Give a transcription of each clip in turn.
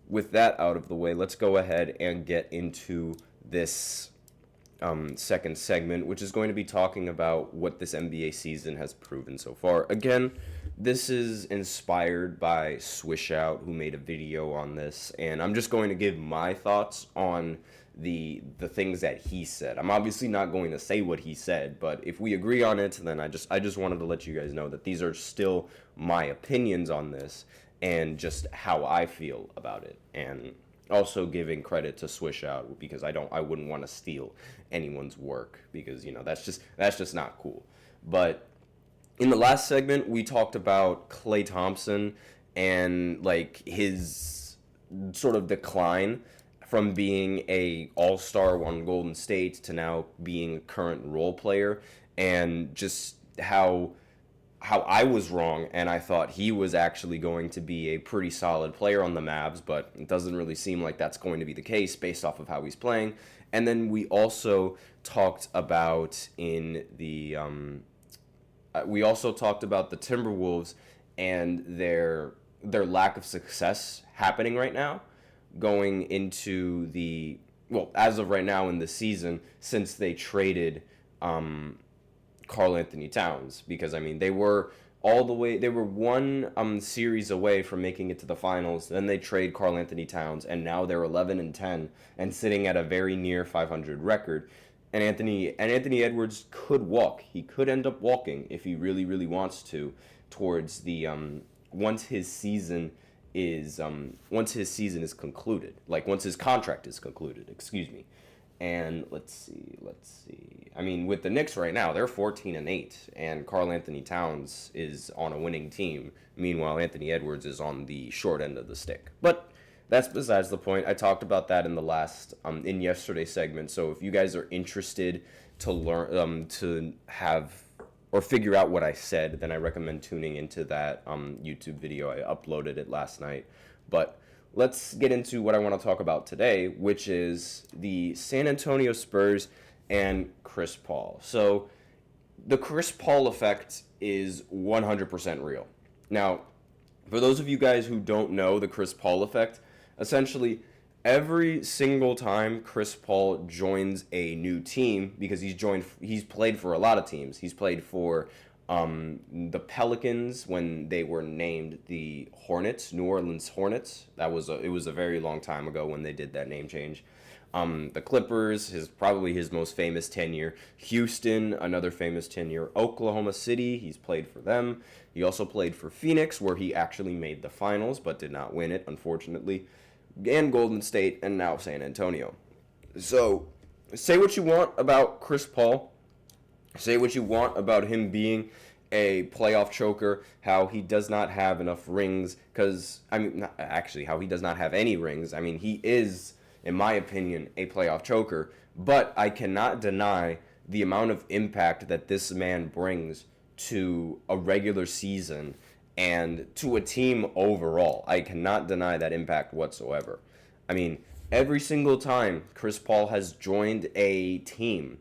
with that out of the way, let's go ahead and get into this second segment, which is going to be talking about what this NBA season has proven so far. Again, this is inspired by Swish Out, who made a video on this, and I'm just going to give my thoughts on the things that he said. I'm obviously not going to say what he said, but if we agree on it, then I just wanted to let you guys know that these are still my opinions on this and just how I feel about it. And also giving credit to Swish Out, because I wouldn't want to steal anyone's work, because that's just not cool. But in the last segment, we talked about Klay Thompson and like his sort of decline from being a all-star on Golden State to now being a current role player, and just how I was wrong, and I thought he was actually going to be a pretty solid player on the Mavs, but it doesn't really seem like that's going to be the case based off of how he's playing. And then we also talked about the Timberwolves and their lack of success happening right now, going into as of right now in the season, since they traded Karl Anthony Towns, because they were one series away from making it to the finals. Then they trade Karl Anthony Towns, and now they're 11-10 and sitting at a very near 500 record. And Anthony Edwards could walk. He could end up walking if he really, really wants to towards the once his season is concluded, like once his contract is concluded. Excuse me. And let's see. With the Knicks right now, they're 14-8, and Karl Anthony Towns is on a winning team. Meanwhile, Anthony Edwards is on the short end of the stick. But that's besides the point. I talked about that in the last in yesterday's segment. So if you guys are interested to learn to have or figure out what I said, then I recommend tuning into that YouTube video. I uploaded it last night. But let's get into what I want to talk about today, which is the San Antonio Spurs and Chris Paul. So the Chris Paul effect is 100% real. Now, for those of you guys who don't know the Chris Paul effect, essentially every single time Chris Paul joins a new team, because he's played for a lot of teams. He's played for the Pelicans when they were named the Hornets, New Orleans Hornets. It was a very long time ago when they did that name change. The Clippers, probably his most famous tenure. Houston, another famous tenure. Oklahoma City, he's played for them. He also played for Phoenix, where he actually made the finals but did not win it, unfortunately. And Golden State, and now San Antonio. So, say what you want about Chris Paul. Say what you want about him being a playoff choker, how he does not have enough rings, how he does not have any rings. He is, in my opinion, a playoff choker, but I cannot deny the amount of impact that this man brings to a regular season and to a team overall. I cannot deny that impact whatsoever. Every single time Chris Paul has joined a team,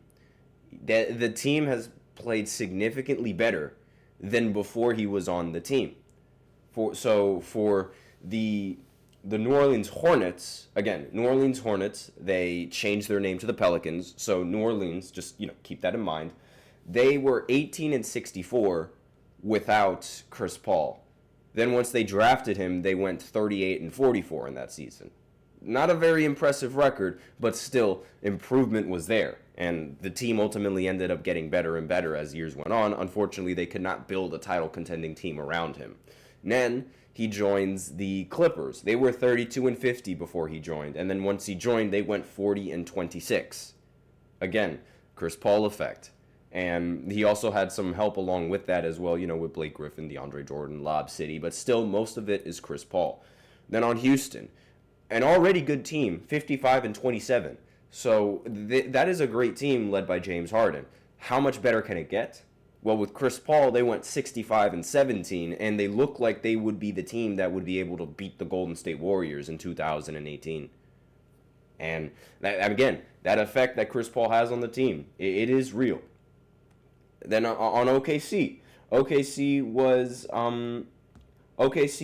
the team has played significantly better than before he was on the team. For the New Orleans Hornets, they changed their name to the Pelicans. So New Orleans, just keep that in mind. They were 18-64 without Chris Paul. Then once they drafted him, they went 38-44 in that season. Not a very impressive record, but still improvement was there. And the team ultimately ended up getting better and better as years went on. Unfortunately, they could not build a title contending team around him. Then he joins the Clippers. They were 32-50 before he joined. And then once he joined, they went 40-26. Again, Chris Paul effect. And he also had some help along with that as well, with Blake Griffin, DeAndre Jordan, Lob City. But still, most of it is Chris Paul. Then on Houston, an already good team, 55-27. So that is a great team led by James Harden. How much better can it get? Well, with Chris Paul, they went 65-17, and they look like they would be the team that would be able to beat the Golden State Warriors in 2018. And that effect that Chris Paul has on the team, it is real. Then on OKC, OKC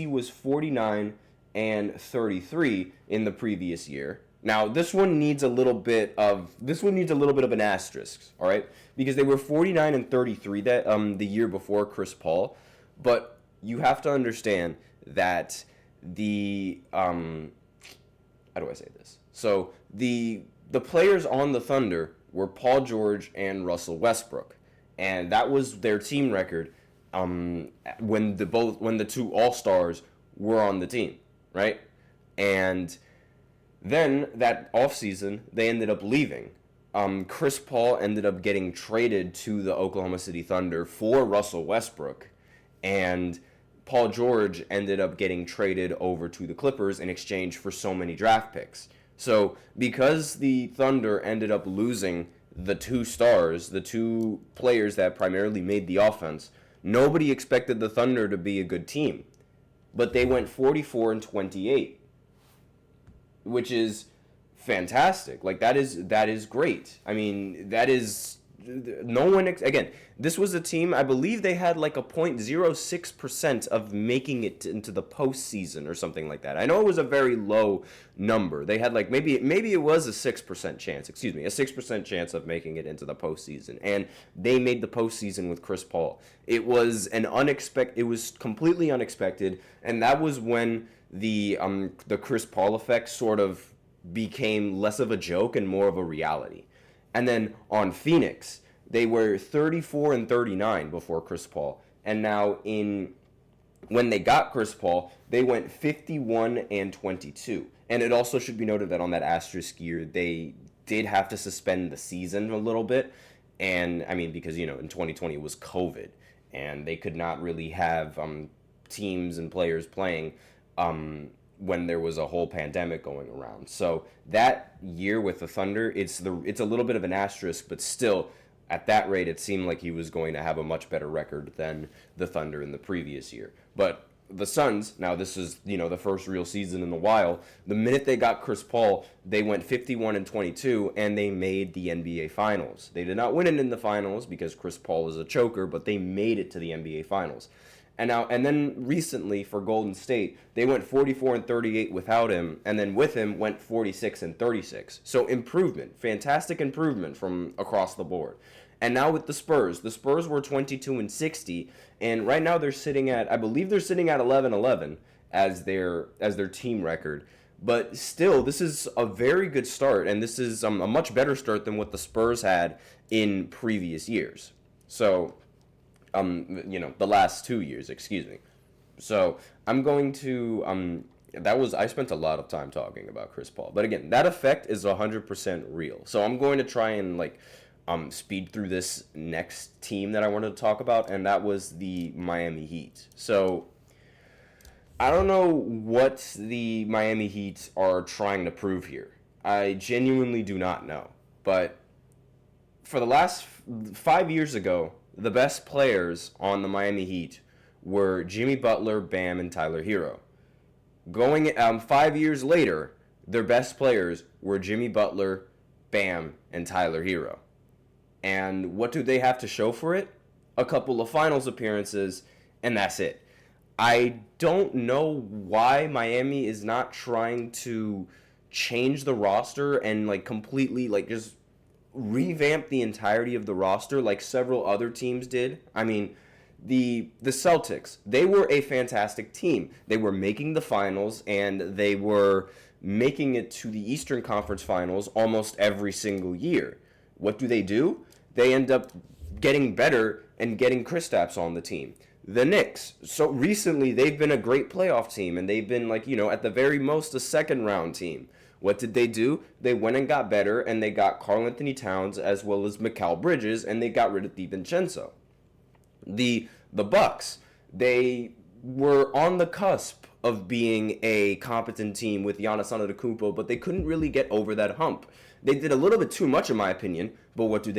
was 49 and 33 in the previous year. Now, this one needs a little bit of an asterisk, all right? Because they were 49 and 33 that the year before Chris Paul, but you have to understand that the how do I say this? So the players on the Thunder were Paul George and Russell Westbrook, and that was their team record when the two All-Stars were on the team, right? And then that offseason, they ended up leaving. Chris Paul ended up getting traded to the Oklahoma City Thunder for Russell Westbrook, and Paul George ended up getting traded over to the Clippers in exchange for so many draft picks. So because the Thunder ended up losing the two stars, the two players that primarily made the offense, nobody expected the Thunder to be a good team. But they went 44 and 28, which is fantastic. Like that is great. I mean, that is no one again, this was a team, I believe they had like a 0.06% of making it into the postseason or something like that. I know it was a very low number. They had like maybe it was a 6% chance, a 6% chance of making it into the postseason. And they made the postseason with Chris Paul. It was it was completely unexpected, and that was when the Chris Paul effect sort of became less of a joke and more of a reality. And then on Phoenix, they were 34 and 39 before Chris Paul. And now when they got Chris Paul, they went 51 and 22. And it also should be noted that on that asterisk year, they did have to suspend the season a little bit. And I mean, because, in 2020 it was COVID, and they could not really have teams and players playing when there was a whole pandemic going around. So that year with the Thunder, it's a little bit of an asterisk, but still, at that rate, it seemed like he was going to have a much better record than the Thunder in the previous year. But the Suns, now this is, the first real season in a while, the minute they got Chris Paul, they went 51 and 22, and they made the NBA Finals. They did not win it in the Finals because Chris Paul is a choker, but they made it to the NBA Finals. And then recently for Golden State, they went 44 and 38 without him, and then with him went 46 and 36. So improvement, fantastic improvement from across the board. And now with the Spurs were 22 and 60, and right now I believe they're sitting at 11-11 as their team record. But still, this is a very good start, and this is a much better start than what the Spurs had in previous years. So the last 2 years, excuse me. So I'm going to, I spent a lot of time talking about Chris Paul. But again, that effect is 100% real. So I'm going to try and speed through this next team that I wanted to talk about, and that was the Miami Heat. So I don't know what the Miami Heat are trying to prove here. I genuinely do not know. But for the last 5 years ago, the best players on the Miami Heat were Jimmy Butler, Bam, and Tyler Hero. Going 5 years later, their best players were Jimmy Butler, Bam, and Tyler Hero. And what do they have to show for it? A couple of finals appearances, and that's it. I don't know why Miami is not trying to change the roster and completely just revamp the entirety of the roster like several other teams did. I mean, the Celtics, they were a fantastic team. They were making the finals, and they were making it to the Eastern Conference Finals almost every single year. What do? They end up getting better and getting Kristaps on the team. The Knicks, so recently they've been a great playoff team, and they've been at the very most a second round team. What did they do? They went and got better, and they got Karl-Anthony Towns as well as Mikal Bridges, and they got rid of DiVincenzo. The Bucks, they were on the cusp of being a competent team with Giannis Antetokounmpo, but they couldn't really get over that hump. They did a little bit too much, in my opinion, but what do?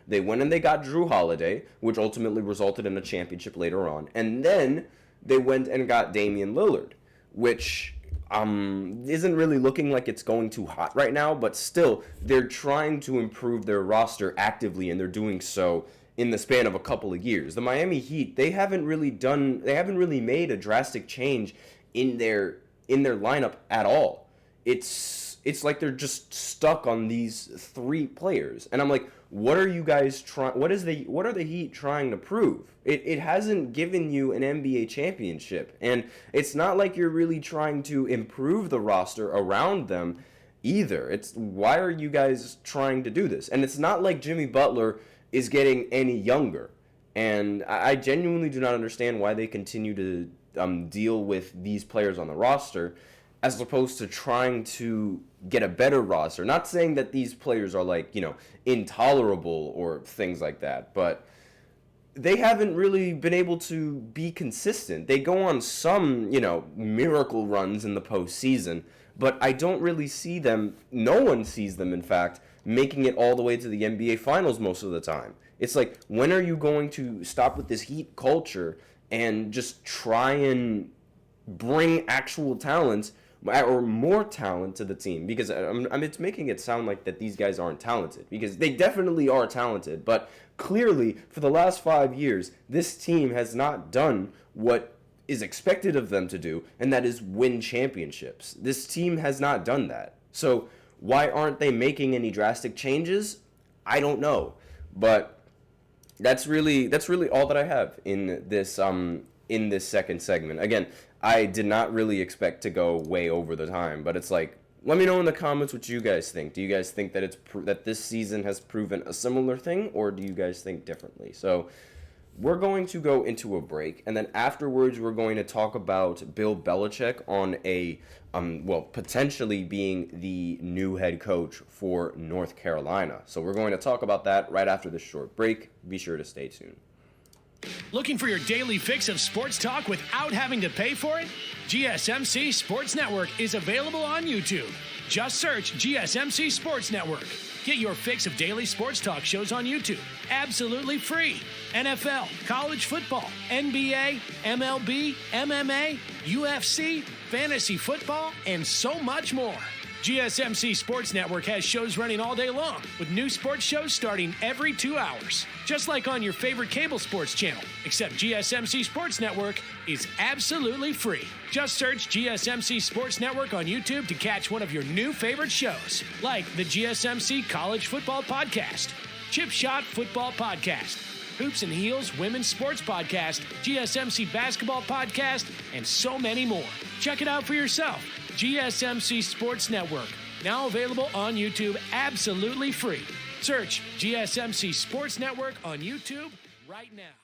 They went and they got Drew Holiday, which ultimately resulted in a championship later on, and then they went and got Damian Lillard, which isn't really looking like it's going too hot right now, but still, they're trying to improve their roster actively, and they're doing so in the span of a couple of years. The Miami Heat, they haven't really made a drastic change in their in their lineup at all. It's like they're just stuck on these 3 players. And I'm like, what are you guys trying? What are the Heat trying to prove? It hasn't given you an NBA championship, and it's not like you're really trying to improve the roster around them either. It's why are you guys trying to do this? And it's not like Jimmy Butler is getting any younger. And I genuinely do not understand why they continue to deal with these players on the roster as opposed to trying to get a better roster. Not saying that these players are like, intolerable or things like that, but they haven't really been able to be consistent. They go on some, miracle runs in the postseason, but I don't really see them, no one sees them, in fact, making it all the way to the NBA Finals most of the time. It's like, when are you going to stop with this Heat culture and just try and bring actual talent or more talent to the team? Because it's making it sound like that these guys aren't talented, because they definitely are talented, but clearly for the last 5 years this team has not done what is expected of them to do, and that is win championships. This team has not done that. So why aren't they making any drastic changes? I don't know, but that's really all that I have in this second segment. Again, I did not really expect to go way over the time, but it's like, let me know in the comments what you guys think. Do you guys think that that this season has proven a similar thing, or do you guys think differently? So we're going to go into a break, and then afterwards we're going to talk about Bill Belichick on potentially being the new head coach for North Carolina. So we're going to talk about that right after this short break. Be sure to stay tuned. Looking for your daily fix of sports talk without having to pay for it? GSMC Sports Network is available on YouTube. Just search GSMC Sports Network. Get your fix of daily sports talk shows on YouTube, absolutely free. NFL, college football, NBA, MLB, MMA, UFC, fantasy football, and so much more. GSMC Sports Network has shows running all day long, with new sports shows starting every 2 hours. Just like on your favorite cable sports channel, except GSMC Sports Network is absolutely free. Just search GSMC Sports Network on YouTube to catch one of your new favorite shows, like the GSMC College Football Podcast, Chip Shot Football Podcast, Hoops and Heels Women's Sports Podcast, GSMC Basketball Podcast, and so many more. Check it out for yourself. GSMC Sports Network, now available on YouTube absolutely free. Search GSMC Sports Network on YouTube right now.